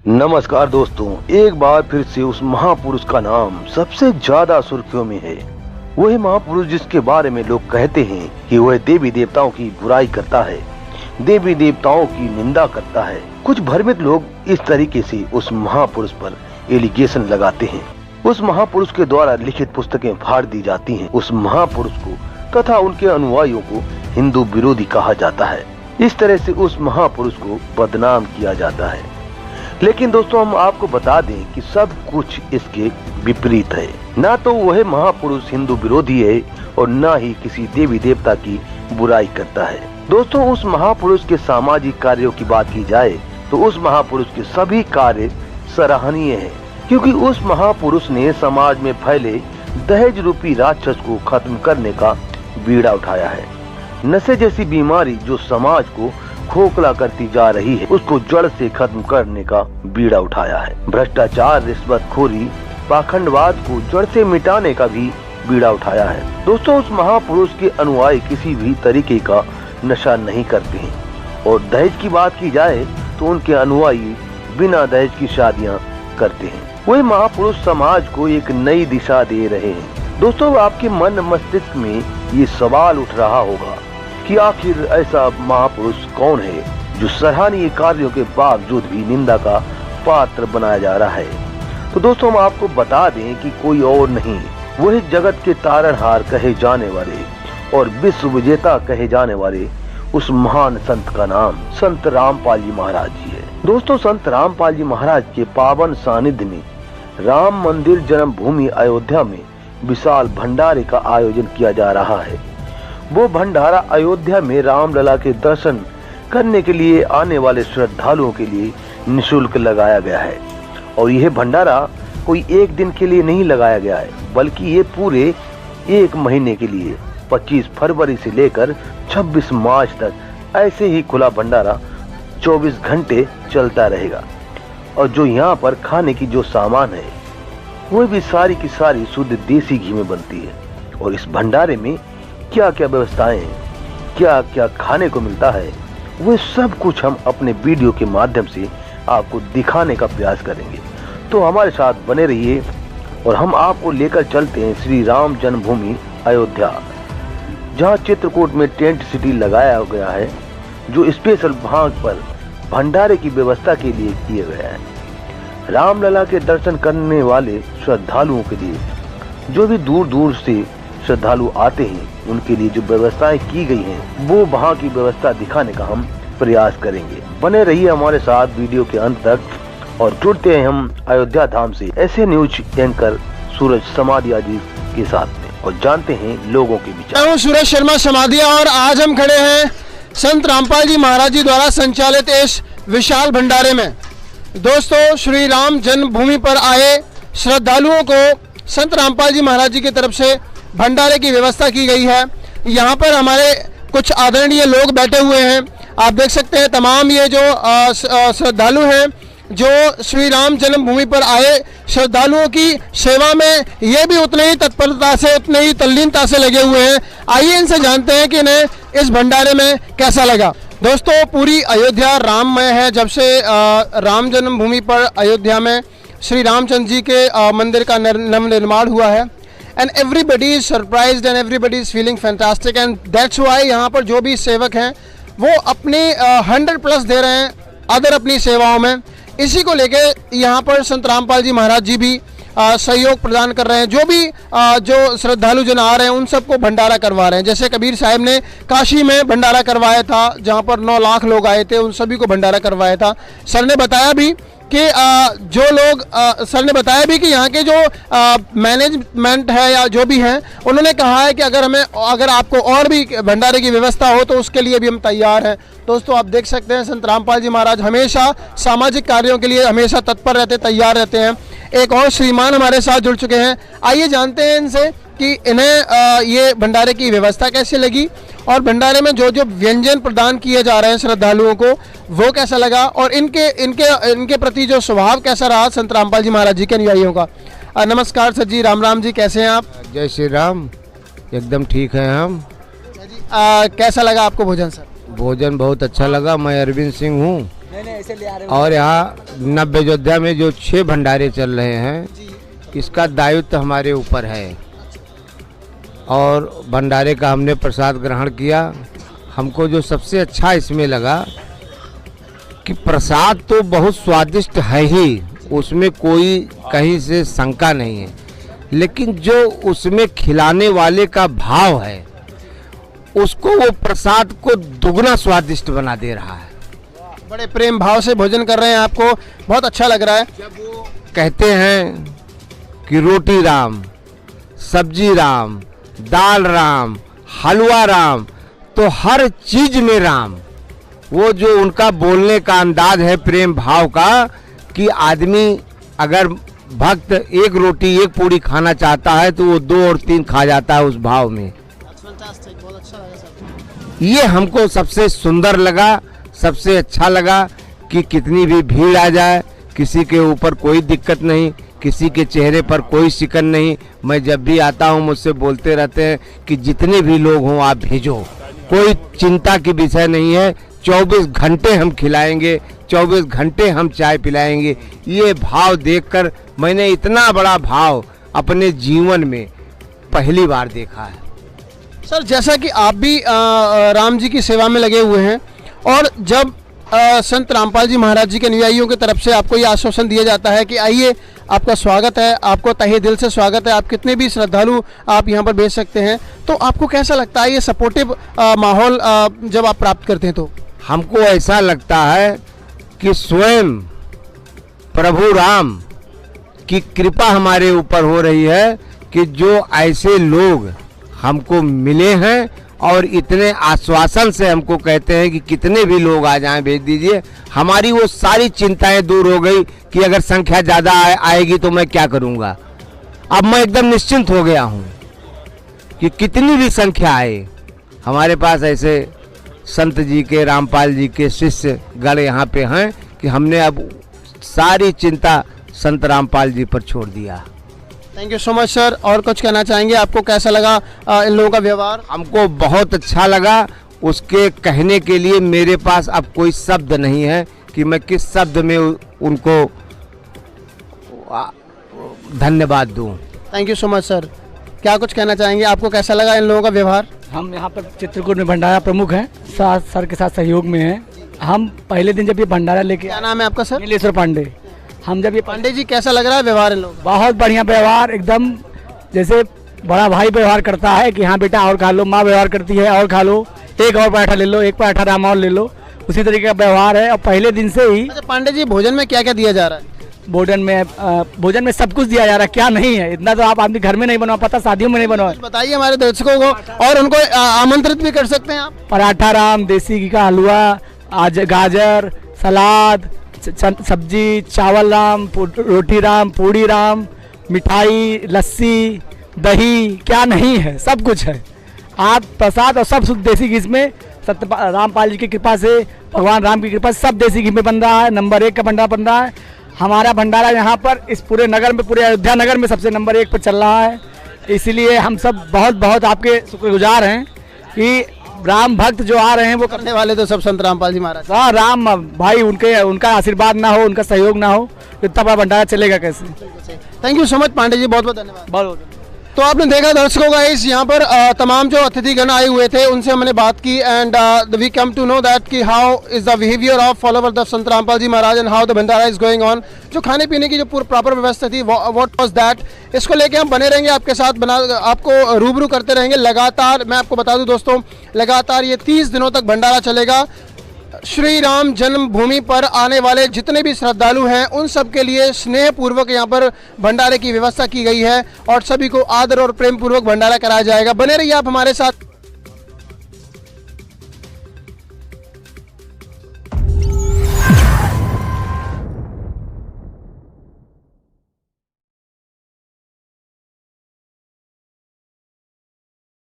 नमस्कार दोस्तों, एक बार फिर से उस महापुरुष का नाम सबसे ज्यादा सुर्खियों में है। वही महापुरुष जिसके बारे में लोग कहते हैं कि वह देवी देवताओं की बुराई करता है, देवी देवताओं की निंदा करता है। कुछ भ्रमित लोग इस तरीके से उस महापुरुष पर एलिगेशन लगाते हैं। उस महापुरुष के द्वारा लिखित पुस्तकें फाड़ दी जाती हैं। उस महापुरुष को तथा उनके अनुयायियों को हिंदू विरोधी कहा जाता है। इस तरह से उस महापुरुष को बदनाम किया जाता है। लेकिन दोस्तों, हम आपको बता दें कि सब कुछ इसके विपरीत है। ना तो वह महापुरुष हिंदू विरोधी है और न ही किसी देवी देवता की बुराई करता है। दोस्तों, उस महापुरुष के सामाजिक कार्यों की बात की जाए तो उस महापुरुष के सभी कार्य सराहनीय हैं, क्योंकि उस महापुरुष ने समाज में फैले दहेज रूपी राक्षस को खत्म करने का बीड़ा उठाया है। नशे जैसी बीमारी जो समाज को खोखला करती जा रही है, उसको जड़ से खत्म करने का बीड़ा उठाया है। भ्रष्टाचार, रिश्वतखोरी, पाखंडवाद को जड़ से मिटाने का भी बीड़ा उठाया है। दोस्तों, उस महापुरुष के अनुयायी किसी भी तरीके का नशा नहीं करते हैं और दहेज की बात की जाए तो उनके अनुयायी बिना दहेज की शादियां करते हैं। वही महापुरुष समाज को एक नई दिशा दे रहे हैं। दोस्तों, आपके मन मस्तिष्क में ये सवाल उठ रहा होगा कि आखिर ऐसा महापुरुष कौन है जो सराहनीय कार्यों के बावजूद भी निंदा का पात्र बनाया जा रहा है। तो दोस्तों, हम आपको बता दें कि कोई और नहीं, वही जगत के तारणहार कहे जाने वाले और विश्व विजेता कहे जाने वाले उस महान संत का नाम संत रामपाल जी महाराज जी है। दोस्तों, संत रामपाल जी महाराज के पावन सानिध्य में राम मंदिर जन्मभूमि अयोध्या में विशाल भंडारे का आयोजन किया जा रहा है। वो भंडारा अयोध्या में रामलला के दर्शन करने के लिए आने वाले श्रद्धालुओं के लिए निःशुल्क लगाया गया है। और यह भंडारा कोई एक दिन के लिए नहीं लगाया गया है, बल्कि ये पूरे एक महीने के लिए 25 फरवरी से लेकर 26 मार्च तक ऐसे ही खुला भंडारा 24 घंटे चलता रहेगा। और जो यहाँ पर खाने की जो सामान है वो भी सारी की सारी शुद्ध देसी घी में बनती है। और इस भंडारे में क्या क्या व्यवस्थाएं हैं, क्या क्या खाने को मिलता है, वो सब कुछ हम अपने वीडियो के माध्यम से आपको दिखाने का प्रयास करेंगे। तो हमारे साथ बने रहिए और हम आपको लेकर चलते हैं श्री राम जन्मभूमि अयोध्या, जहां चित्रकूट में टेंट सिटी लगाया गया है, जो स्पेशल भाग पर भंडारे की व्यवस्था के लिए किया गया है। रामलला के दर्शन करने वाले श्रद्धालुओं के लिए, जो भी दूर दूर से श्रद्धालु आते हैं, उनके लिए जो व्यवस्थाएं की गई हैं, वो वहां की व्यवस्था दिखाने का हम प्रयास करेंगे। बने रहिए हमारे साथ वीडियो के अंत तक और जुड़ते हैं हम अयोध्या धाम से ऐसे न्यूज एंकर सूरज समाधिया जी के साथ में और जानते हैं लोगों के विचार। मैं सूरज शर्मा समाधिया और आज हम खड़े हैं संत रामपाल जी महाराज जी द्वारा संचालित इस विशाल भंडारे में। दोस्तों, श्री राम जन्मभूमि पर आए श्रद्धालुओं को संत रामपाल जी महाराज जी की तरफ से भंडारे की व्यवस्था की गई है। यहाँ पर हमारे कुछ आदरणीय लोग बैठे हुए हैं। आप देख सकते हैं तमाम ये जो श्रद्धालु हैं, जो श्री राम जन्मभूमि पर आए श्रद्धालुओं की सेवा में ये भी उतने ही तत्परता से, उतने ही तल्लीनता से लगे हुए हैं। आइए इनसे जानते हैं कि इन्हें इस भंडारे में कैसा लगा। दोस्तों, पूरी अयोध्या राममय है। जब से राम जन्मभूमि पर अयोध्या में श्री रामचंद्र जी के मंदिर का नवनिर्माण हुआ है, and everybody is surprised and everybody is feeling fantastic, and that's why यहाँ पर जो भी सेवक हैं वो अपने 100+ दे रहे हैं अदर अपनी सेवाओं में। इसी को लेके यहाँ पर संत रामपाल जी महाराज जी भी सहयोग प्रदान कर रहे हैं। जो भी जो श्रद्धालु जन आ रहे हैं उन सबको भंडारा करवा रहे हैं। जैसे कबीर साहब ने काशी में भंडारा करवाया था, जहाँ पर 9 लाख लोग आए थे, उन सभी को भंडारा करवाया था। सर ने बताया भी कि जो लोग सर ने बताया भी कि यहाँ के जो मैनेजमेंट है या जो भी हैं, उन्होंने कहा है कि अगर आपको और भी भंडारे की व्यवस्था हो तो उसके लिए भी हम तैयार हैं। दोस्तों, आप देख सकते हैं संत रामपाल जी महाराज हमेशा सामाजिक कार्यों के लिए हमेशा तत्पर रहते, तैयार रहते हैं। एक और श्रीमान हमारे साथ जुड़ चुके हैं। आइए जानते हैं इनसे कि इन्हें ये भंडारे की व्यवस्था कैसी लगी और भंडारे में जो जो व्यंजन प्रदान किए जा रहे हैं श्रद्धालुओं को वो कैसा लगा, और इनके प्रति जो स्वभाव कैसा रहा संत रामपाल जी महाराज जी के अनुयायियों का। नमस्कार सर जी, राम राम जी, कैसे हैं आप? जय श्री राम, एकदम ठीक है हम। कैसा लगा आपको भोजन सर? भोजन बहुत अच्छा लगा। मैं अरविंद सिंह हूँ, नहीं ऐसे ले आ रहे और यहाँ नव अयोध्या में जो 6 भंडारे चल रहे हैं, इसका दायित्व हमारे ऊपर है। और भंडारे का हमने प्रसाद ग्रहण किया। हमको जो सबसे अच्छा इसमें लगा कि प्रसाद तो बहुत स्वादिष्ट है ही, उसमें कोई कहीं से शंका नहीं है, लेकिन जो उसमें खिलाने वाले का भाव है उसको वो प्रसाद को दुगना स्वादिष्ट बना दे रहा है। बड़े प्रेम भाव से भोजन कर रहे हैं, आपको बहुत अच्छा लग रहा है। जब वो कहते हैं कि रोटी राम, सब्जी राम, दाल राम, हलवा राम, तो हर चीज में राम। वो जो उनका बोलने का अंदाज है प्रेम भाव का, कि आदमी अगर भक्त एक रोटी एक पूड़ी खाना चाहता है तो वो 2 और 3 खा जाता है उस भाव में। ये हमको सबसे सुंदर लगा, सबसे अच्छा लगा कि कितनी भी भीड़ आ जाए, किसी के ऊपर कोई दिक्कत नहीं, किसी के चेहरे पर कोई शिकन नहीं। मैं जब भी आता हूँ मुझसे बोलते रहते हैं कि जितने भी लोग हों आप भेजो, कोई चिंता की विषय नहीं है। 24 घंटे हम खिलाएंगे, 24 घंटे हम चाय पिलाएंगे। ये भाव देखकर मैंने इतना बड़ा भाव अपने जीवन में पहली बार देखा है। सर, जैसा कि आप भी राम जी की सेवा में लगे हुए हैं, और जब संत रामपाल जी महाराज जी के अनुयायियों की तरफ से आपको ये आश्वासन दिया जाता है कि आइए, आपका स्वागत है, आपको तहे दिल से स्वागत है, आप कितने भी श्रद्धालु आप यहाँ पर भेज सकते हैं, तो आपको कैसा लगता है ये सपोर्टिव माहौल जब आप प्राप्त करते हैं? तो हमको ऐसा लगता है कि स्वयं प्रभु राम की कृपा हमारे ऊपर हो रही है कि जो ऐसे लोग हमको मिले हैं और इतने आश्वासन से हमको कहते हैं कि कितने भी लोग आ जाएं भेज दीजिए। हमारी वो सारी चिंताएं दूर हो गई कि अगर संख्या ज़्यादा आएगी तो मैं क्या करूंगा। अब मैं एकदम निश्चिंत हो गया हूं कि कितनी भी संख्या आए, हमारे पास ऐसे संत जी के, रामपाल जी के शिष्य गण यहाँ पे हैं कि हमने अब सारी चिंता संत रामपाल जी पर छोड़ दिया। Thank you so much sir. और कुछ कहना चाहेंगे? आपको कैसा लगा इन लोगों का व्यवहार? हमको बहुत अच्छा लगा। उसके कहने के लिए मेरे पास अब कोई शब्द नहीं है कि मैं किस शब्द में उनको धन्यवाद दूं। Thank you so much sir. क्या कुछ कहना चाहेंगे? आपको कैसा लगा इन लोगों का व्यवहार? हम यहाँ पर चित्रकूट में भंडारा प्रमुख हैं, सर के साथ सहयोग में हैं। हम पहले दिन जब ये भंडारा लेके, क्या नाम है आपका सर? नीलेश्वर पांडे। हम जब ये पांडे जी, कैसा लग रहा है व्यवहार इन लोगों का? बहुत बढ़िया व्यवहार, एकदम जैसे बड़ा भाई व्यवहार करता है कि हाँ बेटा और खा लो, माँ व्यवहार करती है और खा लो, एक और पराठा ले लो, एक पराठा राम और ले लो, उसी तरीके का व्यवहार है। और पहले दिन से ही। अच्छा पांडे जी, भोजन में क्या क्या दिया जा रहा है? भोजन में सब कुछ दिया जा रहा है, क्या नहीं है, इतना तो आप आदमी घर में नहीं बनवा पाता, शादियों में नहीं बनवा। बताइए हमारे दर्शकों को, और उनको आमंत्रित भी कर सकते हैं आप। पराठा राम, देसी घी का हलवा, आज गाजर, सलाद, सब्जी, चावल राम, रोटी राम, पूड़ी राम, मिठाई, लस्सी, दही, क्या नहीं है, सब कुछ है। आप प्रसाद और सब शुद्ध देसी घी में सत्य रामपाल जी की कृपा से, भगवान राम की कृपा से सब देसी घी में बन रहा है। नंबर 1 का भंडारा बन रहा है। हमारा भंडारा यहाँ पर इस पूरे नगर में, पूरे अयोध्या नगर में सबसे नंबर 1 पर चल रहा है। इसलिए हम सब बहुत बहुत आपके शुक्रगुजार हैं कि राम भक्त जो आ रहे हैं वो करने वाले तो सब संत रामपाल जी महाराज। हाँ, राम भाई, उनका आशीर्वाद ना हो, उनका सहयोग ना हो, इतना बड़ा भंडारा चलेगा कैसे? Thank you so much Pandey ji, बहुत बहुत धन्यवाद। बहुत। तो आपने देखा दर्शकों का, इस यहाँ पर तमाम जो अतिथिगण आए हुए थे उनसे हमने बात की, and we come to know that कि how is the behaviour of follower of Sant Rampal ji Maharaj and how the bhandara is going on. जो खाने पीने की जो पूरी प्रॉपर व्यवस्था थी, व्हाट वाज दैट, इसको लेके हम बने रहेंगे आपके साथ, आपको रूबरू करते रहेंगे लगातार। मैं आपको बता दूं दोस्तों, लगातार ये 30 दिनों तक भंडारा चलेगा। श्री राम जन्मभूमि पर आने वाले जितने भी श्रद्धालु हैं उन सब के लिए स्नेह पूर्वक यहाँ पर भंडारे की व्यवस्था की गई है और सभी को आदर और प्रेम पूर्वक भंडारा कराया जाएगा। बने रहिए आप हमारे साथ।